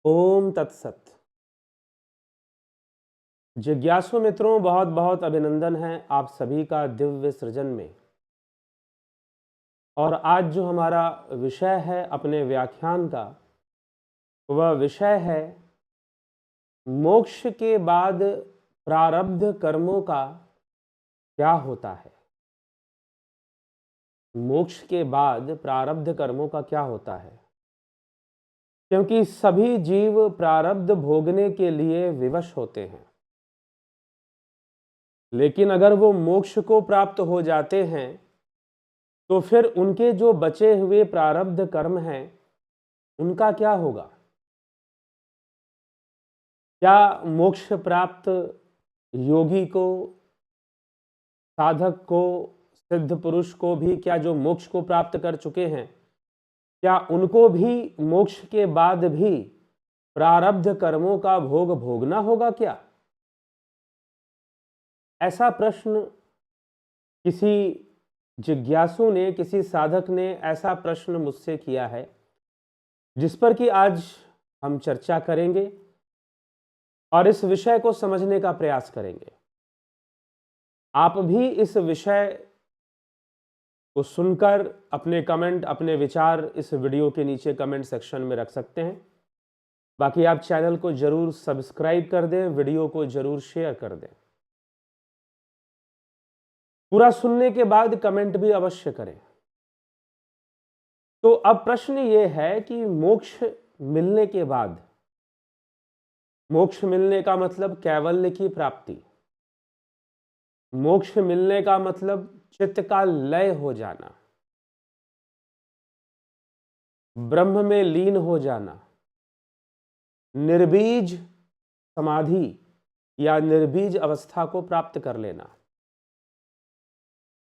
ओम तत्सत। जिज्ञासु मित्रों, बहुत बहुत अभिनंदन है आप सभी का दिव्य सृजन में। और आज जो हमारा विषय है अपने व्याख्यान का, वह विषय है मोक्ष के बाद प्रारब्ध कर्मों का क्या होता है। मोक्ष के बाद प्रारब्ध कर्मों का क्या होता है, क्योंकि सभी जीव प्रारब्ध भोगने के लिए विवश होते हैं। लेकिन अगर वो मोक्ष को प्राप्त हो जाते हैं तो फिर उनके जो बचे हुए प्रारब्ध कर्म हैं उनका क्या होगा। क्या मोक्ष प्राप्त योगी को, साधक को, सिद्ध पुरुष को भी, क्या जो मोक्ष को प्राप्त कर चुके हैं, क्या उनको भी मोक्ष के बाद भी प्रारब्ध कर्मों का भोग भोगना होगा क्या? ऐसा प्रश्न किसी जिज्ञासु ने, किसी साधक ने ऐसा प्रश्न मुझसे किया है, जिस पर कि आज हम चर्चा करेंगे और इस विषय को समझने का प्रयास करेंगे। आप भी इस विषय को सुनकर अपने कमेंट, अपने विचार इस वीडियो के नीचे कमेंट सेक्शन में रख सकते हैं। बाकी आप चैनल को जरूर सब्सक्राइब कर दें, वीडियो को जरूर शेयर कर दें। पूरा सुनने के बाद कमेंट भी अवश्य करें। तो अब प्रश्न ये है कि मोक्ष मिलने के बाद, मोक्ष मिलने का मतलब कैवल्य की प्राप्ति, मोक्ष मिलने का मतलब चित्त का लय हो जाना, ब्रह्म में लीन हो जाना, निर्बीज समाधि या निर्बीज अवस्था को प्राप्त कर लेना।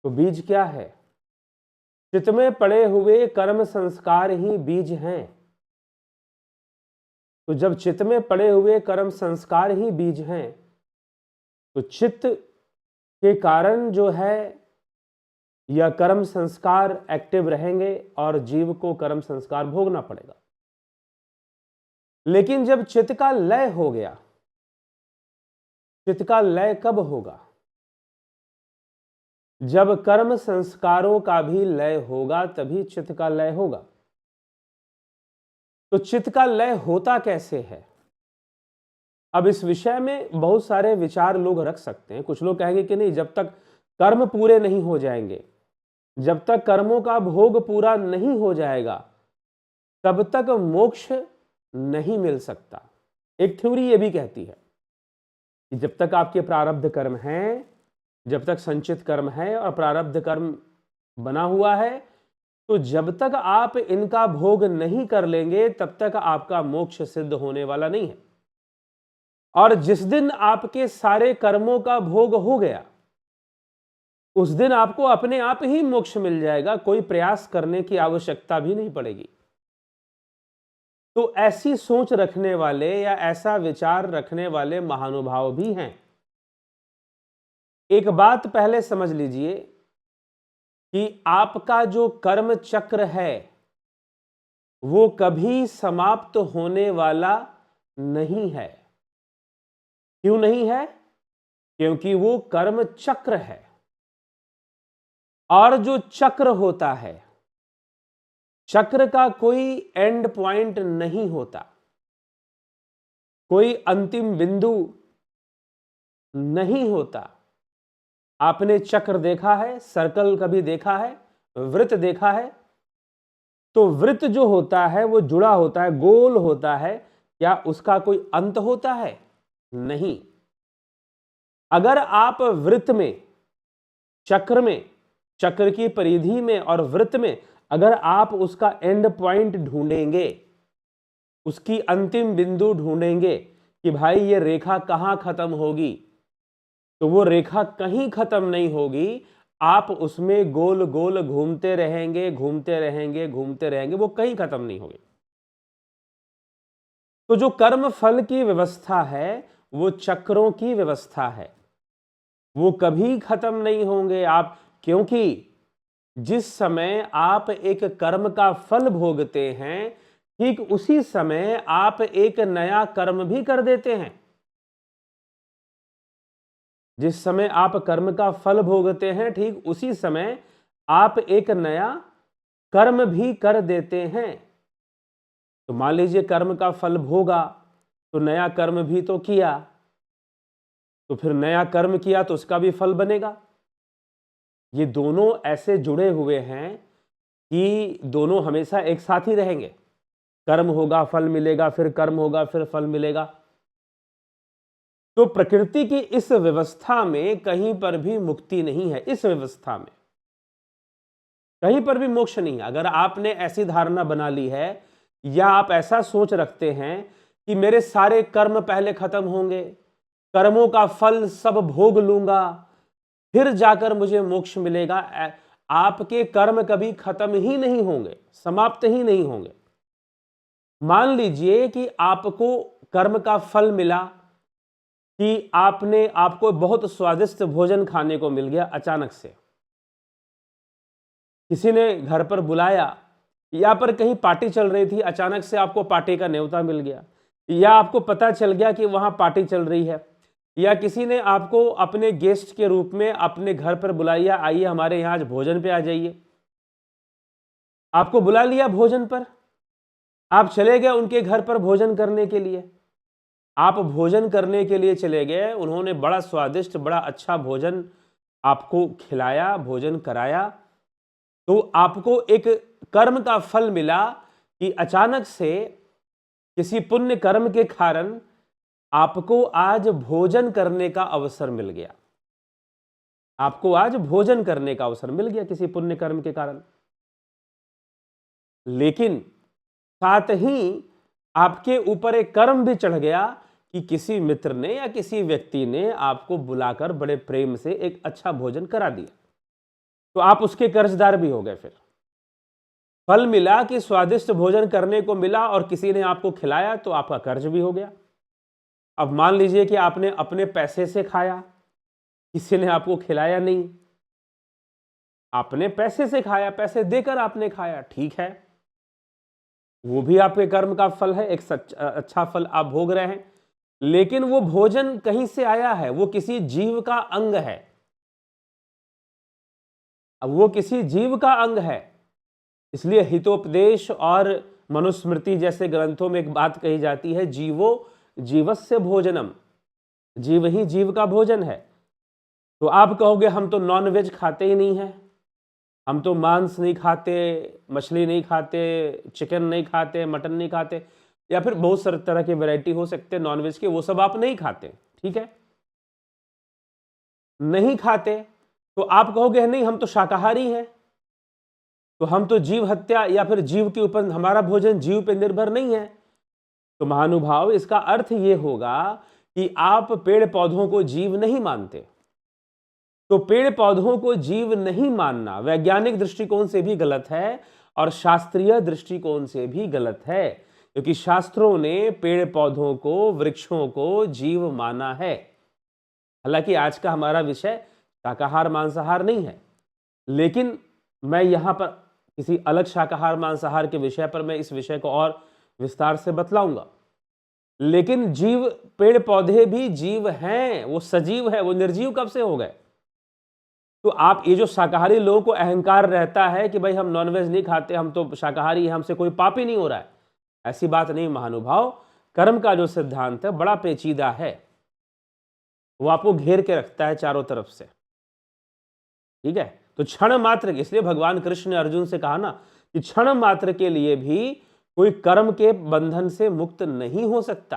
तो बीज क्या है? चित्त में पड़े हुए कर्म संस्कार ही बीज हैं। तो जब चित्त में पड़े हुए कर्म संस्कार ही बीज हैं, तो चित्त के कारण जो है यह कर्म संस्कार एक्टिव रहेंगे और जीव को कर्म संस्कार भोगना पड़ेगा। लेकिन जब चित्त का लय हो गया, चित्त का लय कब होगा? जब कर्म संस्कारों का भी लय होगा तभी चित्त का लय होगा। तो चित्त का लय होता कैसे है? अब इस विषय में बहुत सारे विचार लोग रख सकते हैं। कुछ लोग कहेंगे कि नहीं, जब तक कर्म पूरे नहीं हो जाएंगे, जब तक कर्मों का भोग पूरा नहीं हो जाएगा, तब तक मोक्ष नहीं मिल सकता। एक थ्योरी यह भी कहती है कि जब तक आपके प्रारब्ध कर्म हैं, जब तक संचित कर्म है और प्रारब्ध कर्म बना हुआ है, तो जब तक आप इनका भोग नहीं कर लेंगे तब तक आपका मोक्ष सिद्ध होने वाला नहीं है। और जिस दिन आपके सारे कर्मों का भोग हो गया, उस दिन आपको अपने आप ही मोक्ष मिल जाएगा, कोई प्रयास करने की आवश्यकता भी नहीं पड़ेगी। तो ऐसी सोच रखने वाले या ऐसा विचार रखने वाले महानुभाव भी हैं। एक बात पहले समझ लीजिए कि आपका जो कर्म चक्र है वो कभी समाप्त होने वाला नहीं है। क्यों नहीं है? क्योंकि वो कर्म चक्र है। और जो चक्र होता है, चक्र का कोई एंड पॉइंट नहीं होता, कोई अंतिम बिंदु नहीं होता। आपने चक्र देखा है, सर्कल कभी देखा है, वृत्त देखा है? तो वृत्त जो होता है वो जुड़ा होता है, गोल होता है। क्या उसका कोई अंत होता है? नहीं। अगर आप वृत्त में, चक्र में, चक्र की परिधि में और वृत्त में अगर आप उसका एंड पॉइंट ढूंढेंगे, उसकी अंतिम बिंदु ढूंढेंगे कि भाई ये रेखा कहां खत्म होगी, तो वो रेखा कहीं खत्म नहीं होगी। आप उसमें गोल गोल घूमते रहेंगे, घूमते रहेंगे, घूमते रहेंगे, वो कहीं खत्म नहीं होगी। तो जो कर्म फल की व्यवस्था है वो चक्रों की व्यवस्था है, वो कभी खत्म नहीं होंगे। आप, क्योंकि जिस समय आप एक कर्म का फल भोगते हैं, ठीक उसी समय आप एक नया कर्म भी कर देते हैं। जिस समय आप कर्म का फल भोगते हैं, ठीक उसी समय आप एक नया कर्म भी कर देते हैं। तो मान लीजिए कर्म का फल भोगा, तो नया कर्म भी तो किया, तो फिर नया कर्म किया तो उसका भी फल बनेगा। ये दोनों ऐसे जुड़े हुए हैं कि दोनों हमेशा एक साथ ही रहेंगे। कर्म होगा फल मिलेगा, फिर कर्म होगा फिर फल मिलेगा। तो प्रकृति की इस व्यवस्था में कहीं पर भी मुक्ति नहीं है। इस व्यवस्था में कहीं पर भी मोक्ष नहीं है। अगर आपने ऐसी धारणा बना ली है या आप ऐसा सोच रखते हैं कि मेरे सारे कर्म पहले खत्म होंगे, कर्मों का फल सब भोग लूंगा, फिर जाकर मुझे मोक्ष मिलेगा, आपके कर्म कभी खत्म ही नहीं होंगे, समाप्त ही नहीं होंगे। मान लीजिए कि आपको कर्म का फल मिला कि आपको बहुत स्वादिष्ट भोजन खाने को मिल गया अचानक से। किसी ने घर पर बुलाया या पर कहीं पार्टी चल रही थी, अचानक से आपको पार्टी का न्योता मिल गया, या आपको पता चल गया कि वहां पार्टी चल रही है, या किसी ने आपको अपने गेस्ट के रूप में अपने घर पर बुलाया, आइए हमारे यहां आज भोजन पे आ जाइए। आपको बुला लिया भोजन पर, आप चले गए उनके घर पर भोजन करने के लिए। आप भोजन करने के लिए चले गए, उन्होंने बड़ा स्वादिष्ट बड़ा अच्छा भोजन आपको खिलाया, भोजन कराया, तो आपको एक कर्म का फल मिला कि अचानक से किसी पुण्य कर्म के कारण आपको आज भोजन करने का अवसर मिल गया। आपको आज भोजन करने का अवसर मिल गया किसी पुण्य कर्म के कारण। लेकिन साथ ही आपके ऊपर एक कर्म भी चढ़ गया कि किसी मित्र ने या किसी व्यक्ति ने आपको बुलाकर बड़े प्रेम से एक अच्छा भोजन करा दिया, तो आप उसके कर्जदार भी हो गए। फिर फल मिला कि स्वादिष्ट भोजन करने को मिला और किसी ने आपको खिलाया, तो आपका कर्ज भी हो गया। अब मान लीजिए कि आपने अपने पैसे से खाया, किसी ने आपको खिलाया नहीं, आपने पैसे से खाया, पैसे देकर आपने खाया, ठीक है, वो भी आपके कर्म का फल है, एक अच्छा फल आप भोग रहे हैं। लेकिन वो भोजन कहीं से आया है, वो किसी जीव का अंग है। अब वो किसी जीव का अंग है, इसलिए हितोपदेश और मनुस्मृति जैसे ग्रंथों में एक बात कही जाती है, जीवो जीवस्य भोजनम, जीव ही जीव का भोजन है। तो आप कहोगे हम तो नॉनवेज खाते ही नहीं है, हम तो मांस नहीं खाते, मछली नहीं खाते, चिकन नहीं खाते, मटन नहीं खाते, या फिर बहुत सारे तरह के वैरायटी हो सकते हैं नॉनवेज के, वो सब आप नहीं खाते, ठीक है, नहीं खाते। तो आप कहोगे नहीं हम तो शाकाहारी हैं, तो हम तो जीव हत्या या फिर जीव के ऊपर, हमारा भोजन जीव पर निर्भर नहीं है। तो महानुभाव, इसका अर्थ यह होगा कि आप पेड़ पौधों को जीव नहीं मानते। तो पेड़ पौधों को जीव नहीं मानना वैज्ञानिक दृष्टिकोण से भी गलत है और शास्त्रीय दृष्टिकोण से भी गलत है, क्योंकि शास्त्रों ने पेड़ पौधों को, वृक्षों को जीव माना है। हालांकि आज का हमारा विषय शाकाहार मांसाहार नहीं है, लेकिन मैं यहां पर किसी अलग शाकाहार मांसाहार के विषय पर मैं इस विषय को और विस्तार से बतलाऊंगा। लेकिन जीव, पेड़ पौधे भी जीव हैं, वो सजीव है, वो निर्जीव कब से हो गए? तो आप, ये जो शाकाहारी लोगों को अहंकार रहता है कि भाई हम नॉनवेज नहीं खाते, हम तो शाकाहारी हैं, हमसे कोई पाप ही नहीं हो रहा है, ऐसी बात नहीं महानुभाव। कर्म का जो सिद्धांत है बड़ा पेचीदा है, वो आपको घेर के रखता है चारों तरफ से, ठीक है। तो क्षण मात्र, इसलिए भगवान कृष्ण ने अर्जुन से कहा ना कि क्षण मात्र के लिए भी कोई कर्म के बंधन से मुक्त नहीं हो सकता।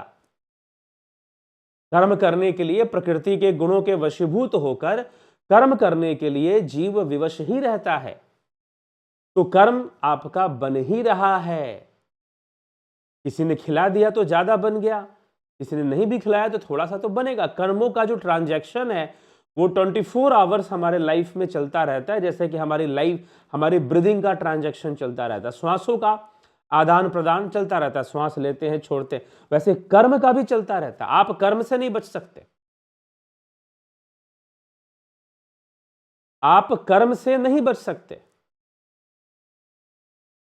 कर्म करने के लिए प्रकृति के गुणों के वशीभूत होकर कर्म करने के लिए जीव विवश ही रहता है। तो कर्म आपका बन ही रहा है। किसी ने खिला दिया तो ज्यादा बन गया, किसी ने नहीं भी खिलाया तो थोड़ा सा तो बनेगा। कर्मों का जो ट्रांजैक्शन है वो 24 आवर्स हमारे लाइफ में चलता रहता है, जैसे कि हमारी लाइफ, हमारी ब्रीदिंग का ट्रांजैक्शन चलता रहता है, श्वासों का आदान प्रदान चलता रहता है, श्वास लेते हैं छोड़ते हैं, वैसे कर्म का भी चलता रहता है। आप कर्म से नहीं बच सकते, आप कर्म से नहीं बच सकते।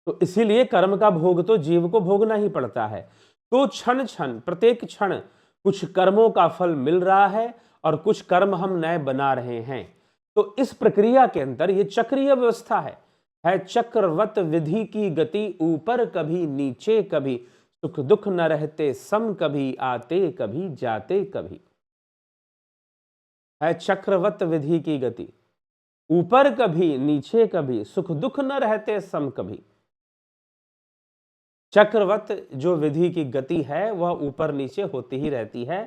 तो इसीलिए कर्म का भोग तो जीव को भोगना ही पड़ता है। तो क्षण क्षण, प्रत्येक क्षण कुछ कर्मों का फल मिल रहा है और कुछ कर्म हम नए बना रहे हैं। तो इस प्रक्रिया के अंदर ये चक्रीय व्यवस्था है चक्रवत विधि की गति, ऊपर कभी नीचे कभी, सुख दुख न रहते सम, कभी आते कभी जाते कभी। है चक्रवत विधि की गति, ऊपर कभी नीचे कभी, सुख दुख न रहते सम कभी। चक्रवत जो विधि की गति है वह ऊपर नीचे होती ही रहती है,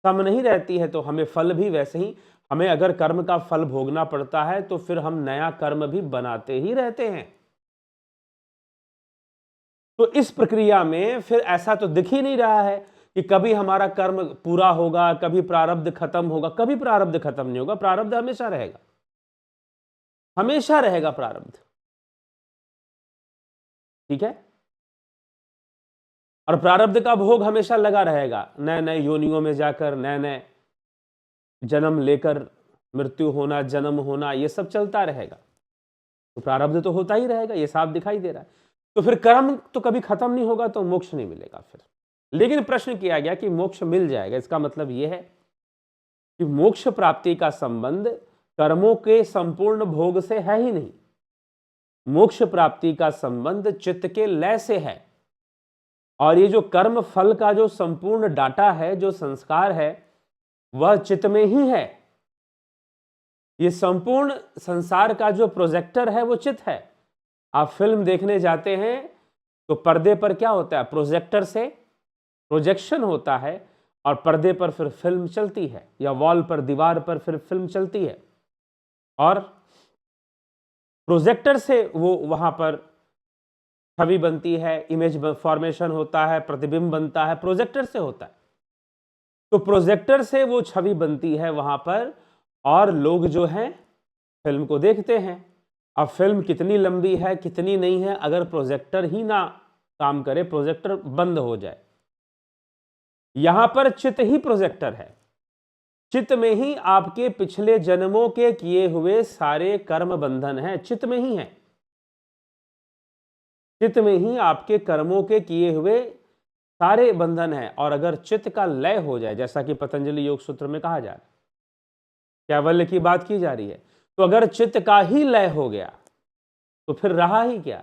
सम नहीं रहती है। तो हमें फल भी वैसे ही, हमें अगर कर्म का फल भोगना पड़ता है तो फिर हम नया कर्म भी बनाते ही रहते हैं। तो इस प्रक्रिया में फिर ऐसा तो दिख ही नहीं रहा है कि कभी हमारा कर्म पूरा होगा, कभी प्रारब्ध खत्म होगा। कभी प्रारब्ध खत्म नहीं होगा, प्रारब्ध हमेशा रहेगा, हमेशा रहेगा प्रारब्ध। ठीक है, और प्रारब्ध का भोग हमेशा लगा रहेगा, नए नए योनियों में जाकर नए नए जन्म लेकर मृत्यु होना, जन्म होना, ये सब चलता रहेगा। तो प्रारब्ध तो होता ही रहेगा, ये साफ दिखाई दे रहा है। तो फिर कर्म तो कभी खत्म नहीं होगा, तो मोक्ष नहीं मिलेगा फिर। लेकिन प्रश्न किया गया कि मोक्ष मिल जाएगा, इसका मतलब यह है कि मोक्ष प्राप्ति का संबंध कर्मों के संपूर्ण भोग से है ही नहीं। मोक्ष प्राप्ति का संबंध चित्त के लय से है। और ये जो कर्म फल का जो संपूर्ण डाटा है, जो संस्कार है, वह चित्त में ही है। ये संपूर्ण संसार का जो प्रोजेक्टर है वो चित्त है। आप फिल्म देखने जाते हैं तो पर्दे पर क्या होता है, प्रोजेक्टर से प्रोजेक्शन होता है और पर्दे पर फिर फिल्म चलती है, या वॉल पर, दीवार पर फिर फिल्म चलती है। और प्रोजेक्टर से वो वहां पर छवि बनती है, इमेज फॉर्मेशन होता है, प्रतिबिंब बनता है, प्रोजेक्टर से होता है। तो प्रोजेक्टर से वो छवि बनती है वहां पर, और लोग जो हैं फिल्म को देखते हैं। अब फिल्म कितनी लंबी है कितनी नहीं है, अगर प्रोजेक्टर ही ना काम करे, प्रोजेक्टर बंद हो जाए, यहां पर चित्त ही प्रोजेक्टर है। चित्त में ही आपके पिछले जन्मों के किए हुए सारे कर्म बंधन हैं, चित्त में ही है। चित्त में ही आपके कर्मों के किए हुए सारे बंधन हैं। और अगर चित्त का लय हो जाए, जैसा कि पतंजलि योग सूत्र में कहा जा रहा है, कैवल्य की बात की जा रही है, तो अगर चित्त का ही लय हो गया तो फिर रहा ही क्या,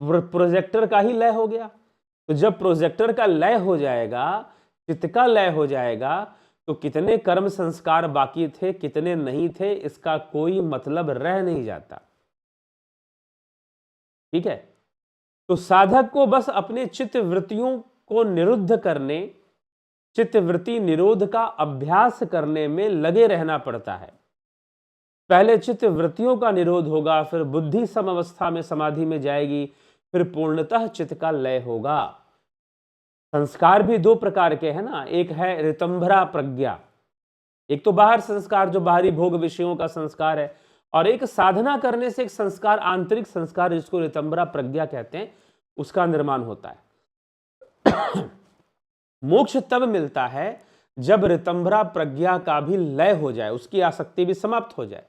प्रोजेक्टर का ही लय हो गया। तो जब प्रोजेक्टर का लय हो जाएगा, चित्त का लय हो जाएगा, तो कितने कर्म संस्कार बाकी थे कितने नहीं थे, इसका कोई मतलब रह नहीं जाता। ठीक है, तो साधक को बस अपने चित्त वृत्तियों को निरुद्ध करने, चित्त वृत्ति निरोध का अभ्यास करने में लगे रहना पड़ता है। पहले चित्त वृत्तियों का निरोध होगा, फिर बुद्धि समअवस्था में समाधि में जाएगी, फिर पूर्णतः चित्त का लय होगा। संस्कार भी दो प्रकार के हैं ना, एक है ऋतंभरा प्रज्ञा, एक तो बाहर संस्कार जो बाहरी भोग विषयों का संस्कार है, और एक साधना करने से एक संस्कार, आंतरिक संस्कार जिसको ऋतंभरा प्रज्ञा कहते हैं, उसका निर्माण होता है। मोक्ष तब मिलता है जब ऋतंभरा प्रज्ञा का भी लय हो जाए, उसकी आसक्ति भी समाप्त हो जाए।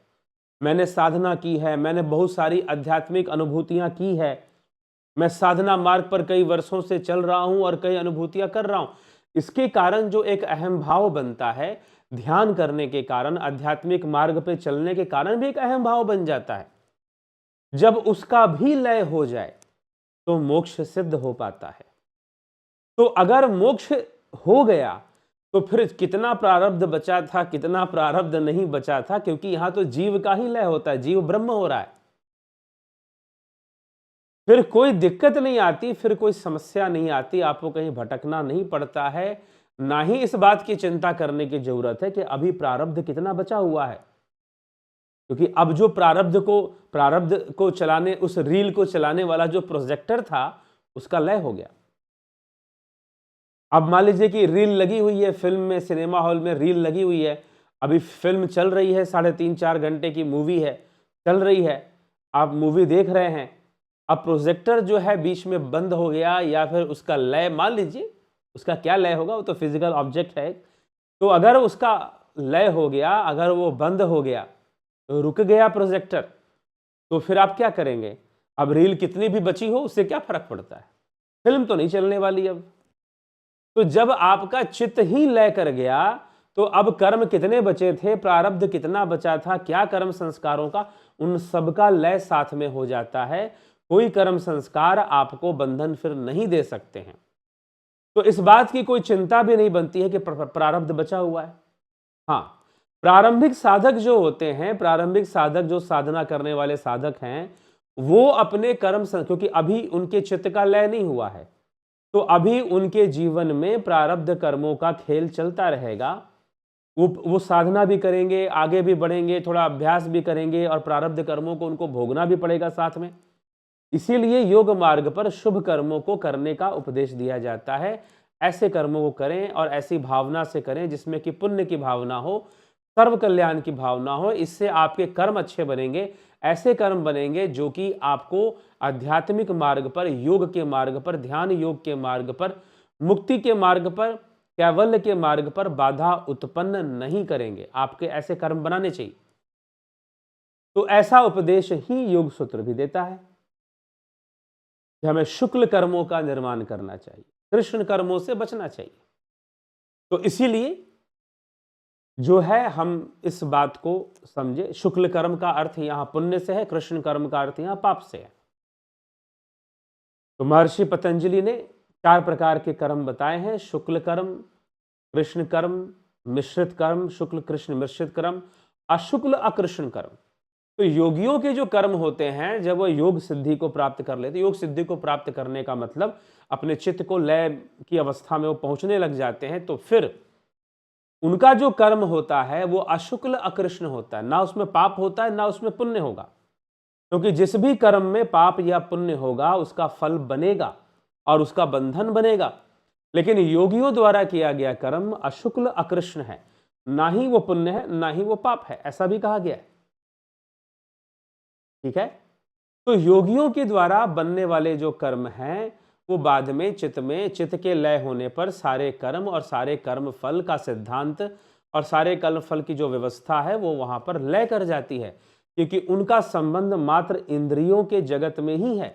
मैंने साधना की है, मैंने बहुत सारी आध्यात्मिक अनुभूतियां की है, मैं साधना मार्ग पर कई वर्षों से चल रहा हूं और कई अनुभूतियां कर रहा हूं, इसके कारण जो एक अहम भाव बनता है, ध्यान करने के कारण, आध्यात्मिक मार्ग पे चलने के कारण भी एक अहम भाव बन जाता है। जब उसका भी लय हो जाए तो मोक्ष सिद्ध हो पाता है। तो अगर मोक्ष हो गया तो फिर कितना प्रारब्ध बचा था, कितना प्रारब्ध नहीं बचा था, क्योंकि यहां तो जीव का ही लय होता है, जीव ब्रह्म हो रहा है, फिर कोई दिक्कत नहीं आती, फिर कोई समस्या नहीं आती, आपको कहीं भटकना नहीं पड़ता है, ना ही इस बात की चिंता करने की जरूरत है कि अभी प्रारब्ध कितना बचा हुआ है। क्योंकि अब जो प्रारब्ध को चलाने, उस रील को चलाने वाला जो प्रोजेक्टर था, उसका लय हो गया। अब मान लीजिए कि रील लगी हुई है, फिल्म में, सिनेमा हॉल में रील लगी हुई है, अभी फिल्म चल रही है, 3.5-4 घंटे की मूवी है, चल रही है, आप मूवी देख रहे हैं। अब प्रोजेक्टर जो है बीच में बंद हो गया, या फिर उसका लय, मान लीजिए उसका क्या लय होगा, वो तो फिजिकल ऑब्जेक्ट है, तो अगर उसका लय हो गया, अगर वो बंद हो गया, तो रुक गया प्रोजेक्टर, तो फिर आप क्या करेंगे, अब रील कितनी भी बची हो उससे क्या फर्क पड़ता है, फिल्म तो नहीं चलने वाली अब। तो जब आपका चित्त ही लय कर गया तो अब कर्म कितने बचे थे, प्रारब्ध कितना बचा था, क्या कर्म संस्कारों का, उन सबका लय साथ में हो जाता है। कोई कर्म संस्कार आपको बंधन फिर नहीं दे सकते हैं। तो इस बात की कोई चिंता भी नहीं बनती है कि प्रारब्ध बचा हुआ है। हाँ, प्रारंभिक साधक जो होते हैं, प्रारंभिक साधक जो साधना करने वाले साधक हैं, वो अपने कर्म क्योंकि अभी उनके चित्त का लय नहीं हुआ है, तो अभी उनके जीवन में प्रारब्ध कर्मों का खेल चलता रहेगा। वो साधना भी करेंगे, आगे भी बढ़ेंगे, थोड़ा अभ्यास भी करेंगे और प्रारब्ध कर्मों को उनको भोगना भी पड़ेगा साथ में। इसीलिए योग मार्ग पर शुभ कर्मों को करने का उपदेश दिया जाता है। ऐसे कर्मों को करें और ऐसी भावना से करें जिसमें कि पुण्य की भावना हो, सर्व कल्याण की भावना हो। इससे आपके कर्म अच्छे बनेंगे, ऐसे कर्म बनेंगे जो कि आपको आध्यात्मिक मार्ग पर, योग के मार्ग पर, ध्यान योग के मार्ग पर, मुक्ति के मार्ग पर, कैवल्य के मार्ग पर बाधा उत्पन्न नहीं करेंगे। आपके ऐसे कर्म बनाने चाहिए। तो ऐसा उपदेश ही योग सूत्र भी देता है कि हमें शुक्ल कर्मों का निर्माण करना चाहिए, कृष्ण कर्मों से बचना चाहिए। तो इसीलिए जो है हम इस बात को समझे, शुक्ल कर्म का अर्थ यहां पुण्य से है, कृष्ण कर्म का अर्थ यहां पाप से है। तो महर्षि पतंजलि ने 4 प्रकार के कर्म बताए हैं, शुक्ल कर्म, कृष्ण कर्म, मिश्रित कर्म, शुक्ल कृष्ण मिश्रित कर्म, अशुक्ल अकृष्ण कर्म। तो योगियों के जो कर्म होते हैं, जब वो योग सिद्धि को प्राप्त कर लेते, योग सिद्धि को प्राप्त करने का मतलब अपने चित्त को लय की अवस्था में वो पहुंचने लग जाते हैं, तो फिर उनका जो कर्म होता है वो अशुक्ल अकृष्ण होता है, ना उसमें पाप होता है ना उसमें पुण्य होगा। क्योंकि जिस भी कर्म में पाप या पुण्य होगा उसका फल बनेगा और उसका बंधन बनेगा। लेकिन योगियों द्वारा किया गया कर्म अशुक्ल अकृष्ण है, ना ही वो पुण्य है ना ही वो पाप है, ऐसा भी कहा गया है। ठीक है, तो योगियों के द्वारा बनने वाले जो कर्म हैं वो बाद में चित्त के लय होने पर सारे कर्म और सारे कर्म फल का सिद्धांत और सारे कर्म फल की जो व्यवस्था है वो वहां पर लय कर जाती है, क्योंकि उनका संबंध मात्र इंद्रियों के जगत में ही है।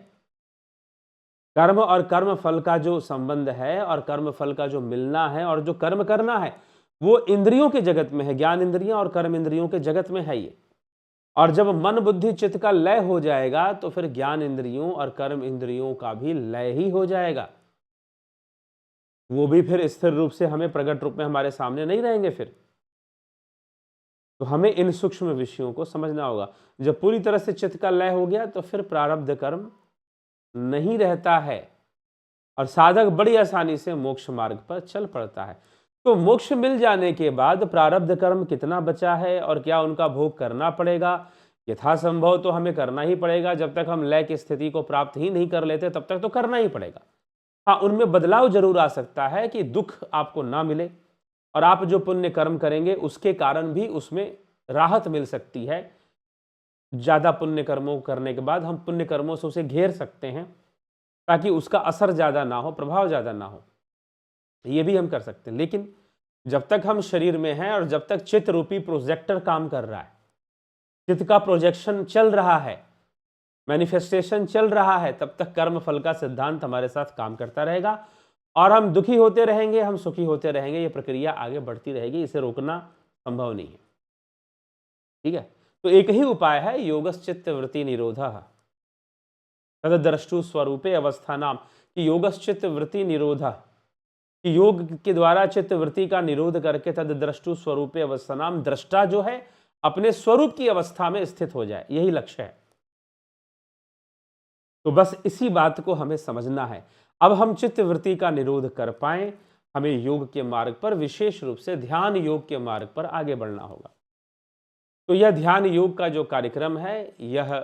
कर्म और कर्म फल का जो संबंध है और कर्म फल का जो मिलना है और जो कर्म करना है वो इंद्रियों के जगत में है, ज्ञान इंद्रियां और कर्म इंद्रियों के जगत में है ये। और जब मन बुद्धि चित्त का लय हो जाएगा तो फिर ज्ञान इंद्रियों और कर्म इंद्रियों का भी लय ही हो जाएगा। वो भी फिर स्थिर रूप से हमें प्रकट रूप में हमारे सामने नहीं रहेंगे फिर। तो हमें इन सूक्ष्म विषयों को समझना होगा। जब पूरी तरह से चित्त का लय हो गया तो फिर प्रारब्ध कर्म नहीं रहता है और साधक बड़ी आसानी से मोक्ष मार्ग पर चल पड़ता है। तो मोक्ष मिल जाने के बाद प्रारब्ध कर्म कितना बचा है और क्या उनका भोग करना पड़ेगा, यथासंभव तो हमें करना ही पड़ेगा। जब तक हम लय की स्थिति को प्राप्त ही नहीं कर लेते तब तक तो करना ही पड़ेगा। हाँ, उनमें बदलाव जरूर आ सकता है कि दुख आपको ना मिले और आप जो पुण्य कर्म करेंगे उसके कारण भी उसमें राहत मिल सकती है। ज्यादा पुण्य कर्मों करने के बाद हम पुण्य कर्मों से उसे घेर सकते हैं ताकि उसका असर ज्यादा ना हो, प्रभाव ज्यादा ना हो, ये भी हम कर सकते हैं। लेकिन जब तक हम शरीर में हैं और जब तक चित्त रूपी प्रोजेक्टर काम कर रहा है, चित्त का प्रोजेक्शन चल रहा है, मैनिफेस्टेशन चल रहा है, तब तक कर्म फल का सिद्धांत हमारे साथ काम करता रहेगा और हम दुखी होते रहेंगे, हम सुखी होते रहेंगे। ये प्रक्रिया आगे बढ़ती रहेगी, इसे रोकना संभव नहीं है। ठीक है, तो एक ही उपाय है, योगश्चित्त वृत्ति निरोधः तद्द्रष्टु स्वरूपे अवस्थानाम। कि योगश्चित्त वृत्ति निरोधः, कि योग के द्वारा चित्त वृत्ति का निरोध करके तद्द्रष्टु स्वरूपे अवस्थानाम, दृष्टा जो है अपने स्वरूप की अवस्था में स्थित हो जाए, यही लक्ष्य है। तो बस इसी बात को हमें समझना है। अब हम चित्त वृत्ति का निरोध कर पाए, हमें योग के मार्ग पर, विशेष रूप से ध्यान योग के मार्ग पर आगे बढ़ना होगा। तो यह ध्यान योग का जो कार्यक्रम है यह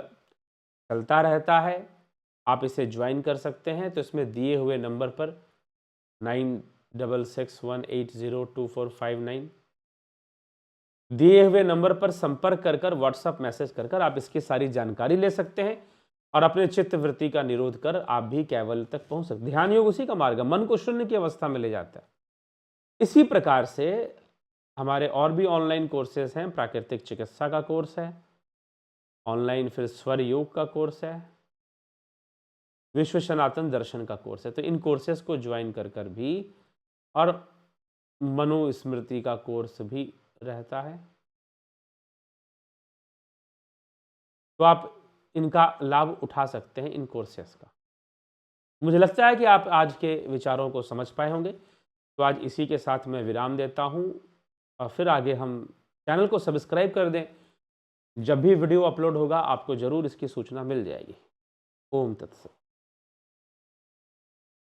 चलता रहता है, आप इसे ज्वाइन कर सकते हैं। तो इसमें दिए हुए नंबर पर 9661802459 दिए हुए नंबर पर संपर्क कर व्हाट्सएप मैसेज कर आप इसकी सारी जानकारी ले सकते हैं और अपने चित्त वृत्ति का निरोध कर आप भी कैवल्य तक पहुंच सकते हैं। ध्यान योग उसी का मार्ग है, मन को शून्य की अवस्था में ले जाता है। इसी प्रकार से हमारे और भी ऑनलाइन कोर्सेज हैं। प्राकृतिक चिकित्सा का कोर्स है ऑनलाइन, फिर स्वर योग का कोर्स है, विश्व सनातन दर्शन का कोर्स है। तो इन कोर्सेज को ज्वाइन कर भी, और मनुस्मृति का कोर्स भी रहता है। तो आप इनका लाभ उठा सकते हैं, इन कोर्सेज का। मुझे लगता है कि आप आज के विचारों को समझ पाए होंगे। तो आज इसी के साथ मैं विराम देता हूँ, और फिर आगे हम चैनल को सब्सक्राइब कर दें। जब भी वीडियो अपलोड होगा आपको ज़रूर इसकी सूचना मिल जाएगी। ओम तत्सत।